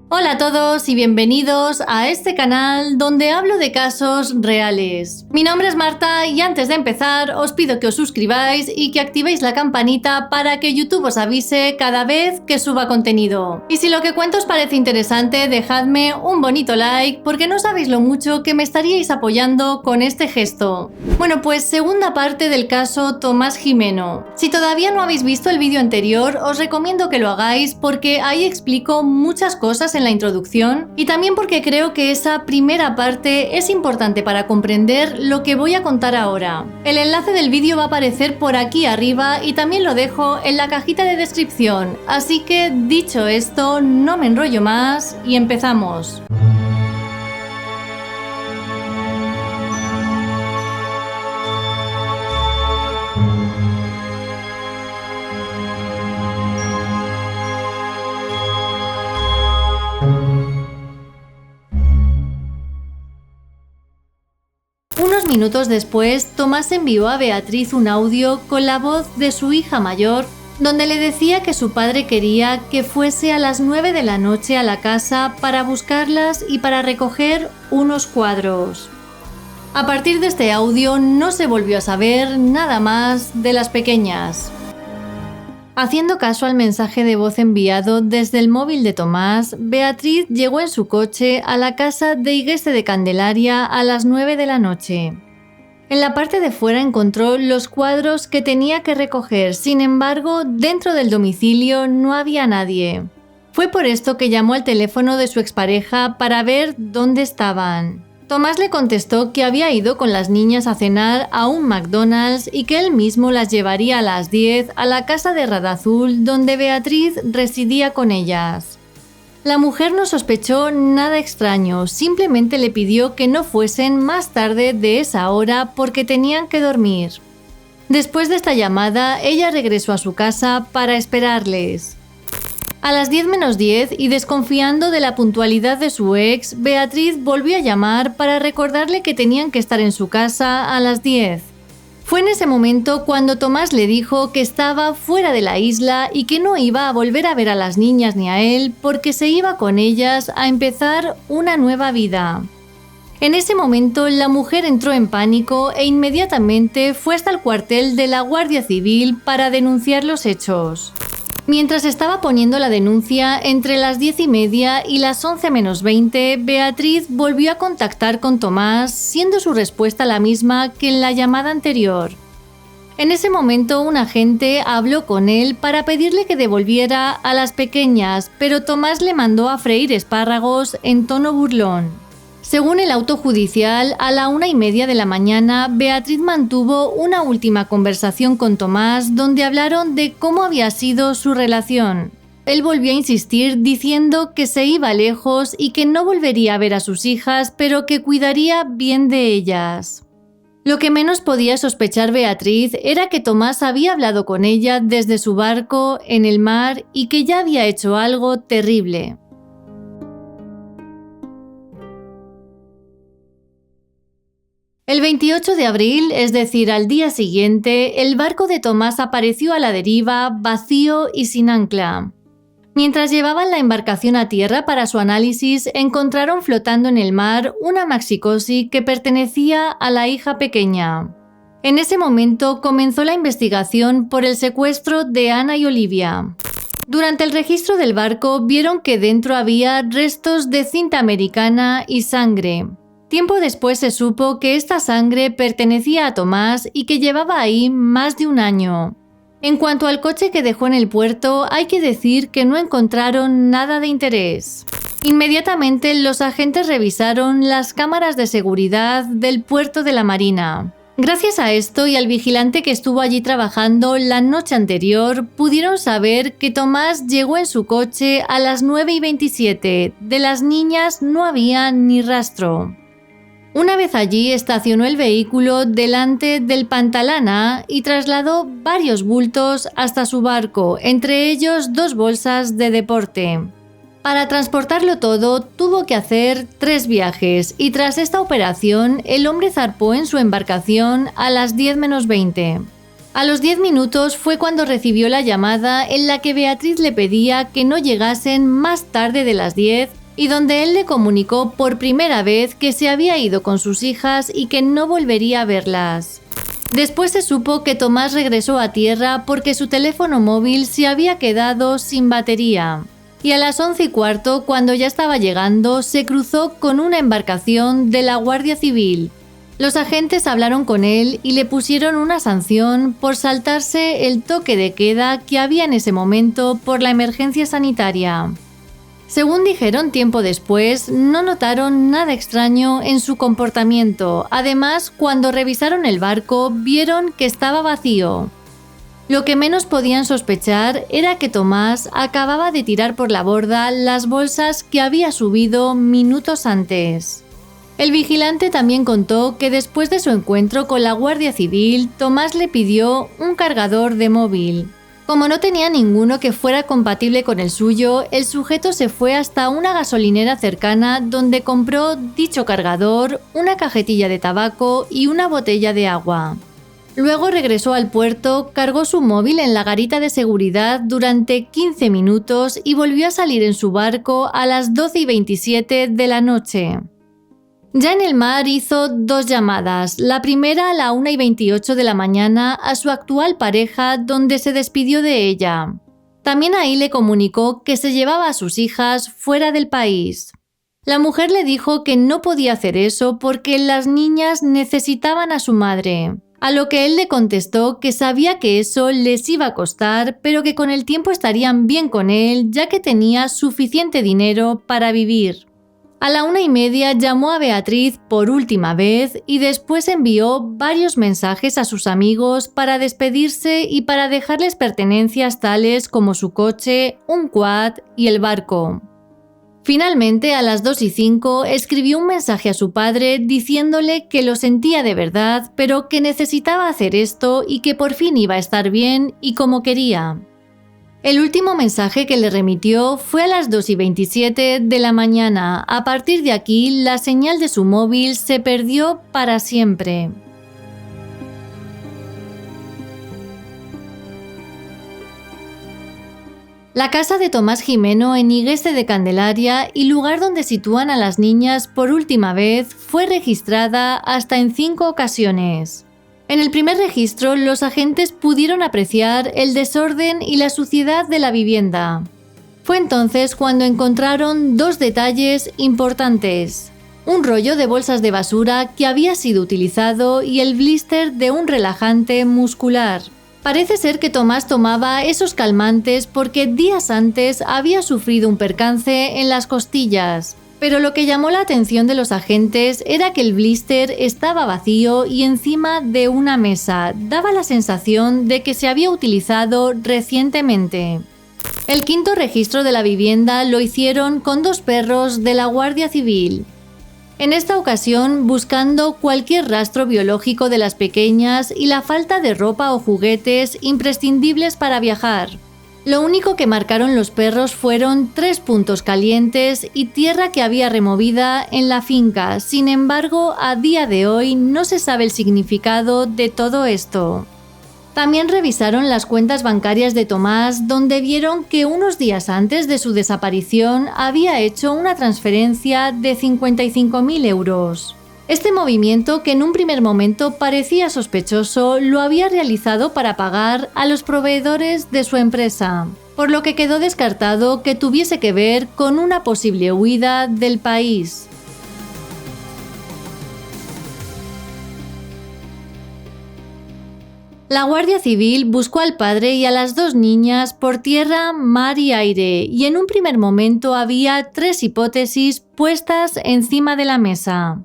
Hola a todos y bienvenidos a este canal donde hablo de casos reales. Mi nombre es Marta y antes de empezar os pido que os suscribáis y que activéis la campanita para que YouTube os avise cada vez que suba contenido. Y si lo que cuento os parece interesante, dejadme un bonito like porque no sabéis lo mucho que me estaríais apoyando con este gesto. Bueno, pues segunda parte del caso Tomás Gimeno. Si todavía no habéis visto el vídeo anterior, os recomiendo que lo hagáis porque ahí explico muchas cosas en la introducción y también porque creo que esa primera parte es importante para comprender lo que voy a contar ahora. El enlace del vídeo va a aparecer por aquí arriba y también lo dejo en la cajita de descripción, así que dicho esto, no me enrollo más y empezamos. Unos minutos después, Tomás envió a Beatriz un audio con la voz de su hija mayor, donde le decía que su padre quería que fuese a las 9 de la noche a la casa para buscarlas y para recoger unos cuadros. A partir de este audio no se volvió a saber nada más de las pequeñas. Haciendo caso al mensaje de voz enviado desde el móvil de Tomás, Beatriz llegó en su coche a la casa de Igueste de Candelaria a las 9 de la noche. En la parte de fuera encontró los cuadros que tenía que recoger, sin embargo, dentro del domicilio no había nadie. Fue por esto que llamó al teléfono de su expareja para ver dónde estaban. Tomás le contestó que había ido con las niñas a cenar a un McDonald's y que él mismo las llevaría a las 10 a la casa de Radazul donde Beatriz residía con ellas. La mujer no sospechó nada extraño, simplemente le pidió que no fuesen más tarde de esa hora porque tenían que dormir. Después de esta llamada, ella regresó a su casa para esperarles. A las 10 menos 10 y desconfiando de la puntualidad de su ex, Beatriz volvió a llamar para recordarle que tenían que estar en su casa a las 10. Fue en ese momento cuando Tomás le dijo que estaba fuera de la isla y que no iba a volver a ver a las niñas ni a él porque se iba con ellas a empezar una nueva vida. En ese momento la mujer entró en pánico e inmediatamente fue hasta el cuartel de la Guardia Civil para denunciar los hechos. Mientras estaba poniendo la denuncia, entre las 10:30 y las 11 menos 20, Beatriz volvió a contactar con Tomás, siendo su respuesta la misma que en la llamada anterior. En ese momento, un agente habló con él para pedirle que devolviera a las pequeñas, pero Tomás le mandó a freír espárragos en tono burlón. Según el auto judicial, a la 1:30 de la mañana, Beatriz mantuvo una última conversación con Tomás donde hablaron de cómo había sido su relación. Él volvió a insistir diciendo que se iba lejos y que no volvería a ver a sus hijas, pero que cuidaría bien de ellas. Lo que menos podía sospechar Beatriz era que Tomás había hablado con ella desde su barco en el mar y que ya había hecho algo terrible. El 28 de abril, es decir, al día siguiente, el barco de Tomás apareció a la deriva, vacío y sin ancla. Mientras llevaban la embarcación a tierra para su análisis, encontraron flotando en el mar una maxicosi que pertenecía a la hija pequeña. En ese momento comenzó la investigación por el secuestro de Ana y Olivia. Durante el registro del barco vieron que dentro había restos de cinta americana y sangre. Tiempo después se supo que esta sangre pertenecía a Tomás y que llevaba ahí más de un año. En cuanto al coche que dejó en el puerto, hay que decir que no encontraron nada de interés. Inmediatamente los agentes revisaron las cámaras de seguridad del puerto de la Marina. Gracias a esto y al vigilante que estuvo allí trabajando la noche anterior, pudieron saber que Tomás llegó en su coche a las 9:27. De las niñas no había ni rastro. Una vez allí, estacionó el vehículo delante del Pantalana y trasladó varios bultos hasta su barco, entre ellos 2 bolsas de deporte. Para transportarlo todo, tuvo que hacer 3 viajes y tras esta operación, el hombre zarpó en su embarcación a las 10 menos 20. A los 10 minutos fue cuando recibió la llamada en la que Beatriz le pedía que no llegasen más tarde de las 10 y donde él le comunicó por primera vez que se había ido con sus hijas y que no volvería a verlas. Después se supo que Tomás regresó a tierra porque su teléfono móvil se había quedado sin batería. Y a las 11:15, cuando ya estaba llegando, se cruzó con una embarcación de la Guardia Civil. Los agentes hablaron con él y le pusieron una sanción por saltarse el toque de queda que había en ese momento por la emergencia sanitaria. Según dijeron tiempo después, no notaron nada extraño en su comportamiento. Además, cuando revisaron el barco, vieron que estaba vacío. Lo que menos podían sospechar era que Tomás acababa de tirar por la borda las bolsas que había subido minutos antes. El vigilante también contó que después de su encuentro con la Guardia Civil, Tomás le pidió un cargador de móvil. Como no tenía ninguno que fuera compatible con el suyo, el sujeto se fue hasta una gasolinera cercana donde compró dicho cargador, una cajetilla de tabaco y una botella de agua. Luego regresó al puerto, cargó su móvil en la garita de seguridad durante 15 minutos y volvió a salir en su barco a las 12:27 de la noche. Ya en el mar hizo 2 llamadas, la primera a la 1:28 de la mañana a su actual pareja, donde se despidió de ella. También ahí le comunicó que se llevaba a sus hijas fuera del país. La mujer le dijo que no podía hacer eso porque las niñas necesitaban a su madre, a lo que él le contestó que sabía que eso les iba a costar, pero que con el tiempo estarían bien con él, ya que tenía suficiente dinero para vivir. A la 1:30 llamó a Beatriz por última vez y después envió varios mensajes a sus amigos para despedirse y para dejarles pertenencias tales como su coche, un quad y el barco. Finalmente, a las 2:05, escribió un mensaje a su padre diciéndole que lo sentía de verdad, pero que necesitaba hacer esto y que por fin iba a estar bien y como quería. El último mensaje que le remitió fue a las 2:27 de la mañana. A partir de aquí, la señal de su móvil se perdió para siempre. La casa de Tomás Gimeno en Higueste de Candelaria y lugar donde sitúan a las niñas por última vez fue registrada hasta en 5 ocasiones. En el primer registro, los agentes pudieron apreciar el desorden y la suciedad de la vivienda. Fue entonces cuando encontraron 2 detalles importantes: un rollo de bolsas de basura que había sido utilizado y el blister de un relajante muscular. Parece ser que Tomás tomaba esos calmantes porque días antes había sufrido un percance en las costillas. Pero lo que llamó la atención de los agentes era que el blister estaba vacío y encima de una mesa. Daba la sensación de que se había utilizado recientemente. El quinto registro de la vivienda lo hicieron con 2 perros de la Guardia Civil. En esta ocasión, buscando cualquier rastro biológico de las pequeñas y la falta de ropa o juguetes imprescindibles para viajar. Lo único que marcaron los perros fueron 3 puntos calientes y tierra que había removida en la finca. Sin embargo, a día de hoy no se sabe el significado de todo esto. También revisaron las cuentas bancarias de Tomás, donde vieron que unos días antes de su desaparición había hecho una transferencia de 55.000 euros. Este movimiento, que en un primer momento parecía sospechoso, lo había realizado para pagar a los proveedores de su empresa, por lo que quedó descartado que tuviese que ver con una posible huida del país. La Guardia Civil buscó al padre y a las 2 niñas por tierra, mar y aire, y en un primer momento había 3 hipótesis puestas encima de la mesa.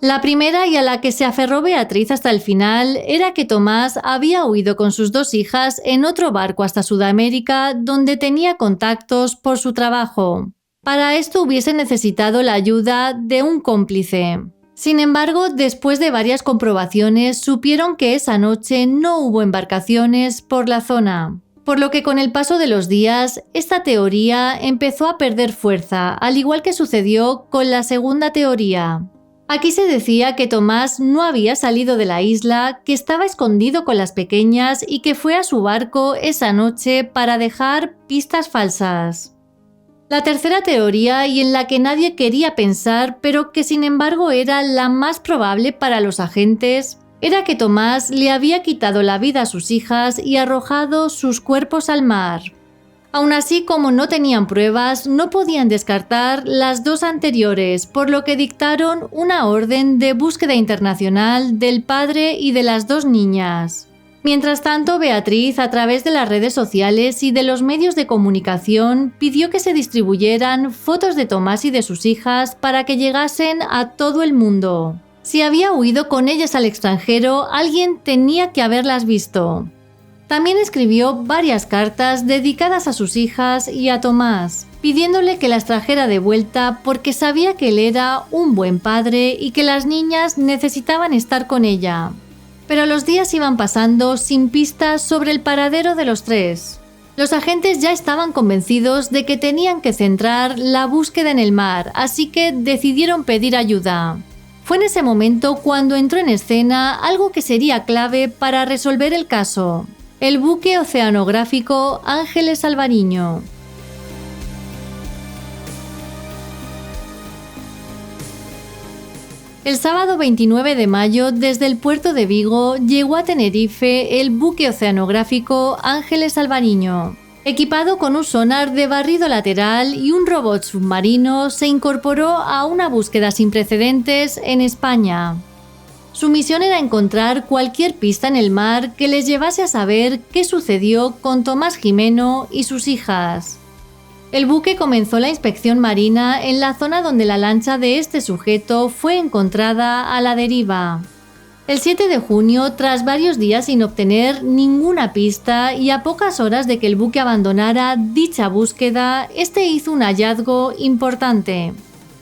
La primera, y a la que se aferró Beatriz hasta el final, era que Tomás había huido con sus 2 hijas en otro barco hasta Sudamérica, donde tenía contactos por su trabajo. Para esto hubiese necesitado la ayuda de un cómplice. Sin embargo, después de varias comprobaciones, supieron que esa noche no hubo embarcaciones por la zona. Por lo que con el paso de los días, esta teoría empezó a perder fuerza, al igual que sucedió con la segunda teoría. Aquí se decía que Tomás no había salido de la isla, que estaba escondido con las pequeñas y que fue a su barco esa noche para dejar pistas falsas. La tercera teoría, y en la que nadie quería pensar, pero que sin embargo era la más probable para los agentes, era que Tomás le había quitado la vida a sus hijas y arrojado sus cuerpos al mar. Aún así, como no tenían pruebas, no podían descartar las dos anteriores, por lo que dictaron una orden de búsqueda internacional del padre y de las dos niñas. Mientras tanto, Beatriz, a través de las redes sociales y de los medios de comunicación, pidió que se distribuyeran fotos de Tomás y de sus hijas para que llegasen a todo el mundo. Si había huido con ellas al extranjero, alguien tenía que haberlas visto. También escribió varias cartas dedicadas a sus hijas y a Tomás, pidiéndole que las trajera de vuelta porque sabía que él era un buen padre y que las niñas necesitaban estar con ella. Pero los días iban pasando sin pistas sobre el paradero de los tres. Los agentes ya estaban convencidos de que tenían que centrar la búsqueda en el mar, así que decidieron pedir ayuda. Fue en ese momento cuando entró en escena algo que sería clave para resolver el caso: el buque oceanográfico Ángeles Alvariño. El sábado 29 de mayo, desde el puerto de Vigo, llegó a Tenerife el buque oceanográfico Ángeles Alvariño. Equipado con un sonar de barrido lateral y un robot submarino, se incorporó a una búsqueda sin precedentes en España. Su misión era encontrar cualquier pista en el mar que les llevase a saber qué sucedió con Tomás Jimeno y sus hijas. El buque comenzó la inspección marina en la zona donde la lancha de este sujeto fue encontrada a la deriva. El 7 de junio, tras varios días sin obtener ninguna pista y a pocas horas de que el buque abandonara dicha búsqueda, este hizo un hallazgo importante.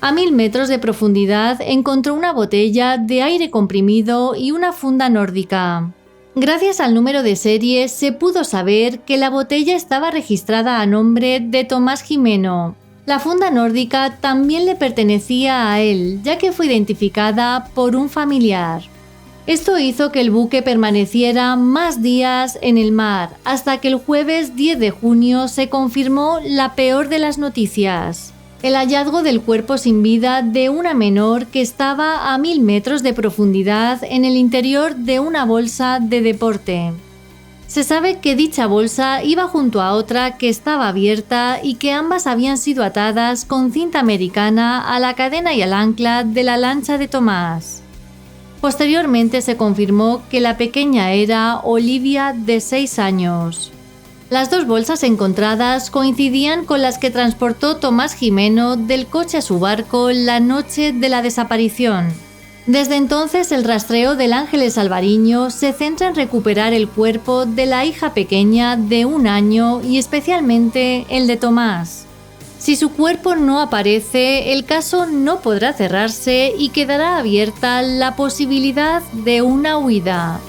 A 1000 metros de profundidad encontró una botella de aire comprimido y una funda nórdica. Gracias al número de serie se pudo saber que la botella estaba registrada a nombre de Tomás Jimeno. La funda nórdica también le pertenecía a él, ya que fue identificada por un familiar. Esto hizo que el buque permaneciera más días en el mar, hasta que el jueves 10 de junio se confirmó la peor de las noticias: el hallazgo del cuerpo sin vida de una menor que estaba a 1000 metros de profundidad en el interior de una bolsa de deporte. Se sabe que dicha bolsa iba junto a otra que estaba abierta y que ambas habían sido atadas con cinta americana a la cadena y al ancla de la lancha de Tomás. Posteriormente se confirmó que la pequeña era Olivia, de 6 años. Las dos bolsas encontradas coincidían con las que transportó Tomás Jimeno del coche a su barco la noche de la desaparición. Desde entonces, el rastreo del Ángeles Alvariño se centra en recuperar el cuerpo de la hija pequeña de 1 año y especialmente el de Tomás. Si su cuerpo no aparece, el caso no podrá cerrarse y quedará abierta la posibilidad de una huida.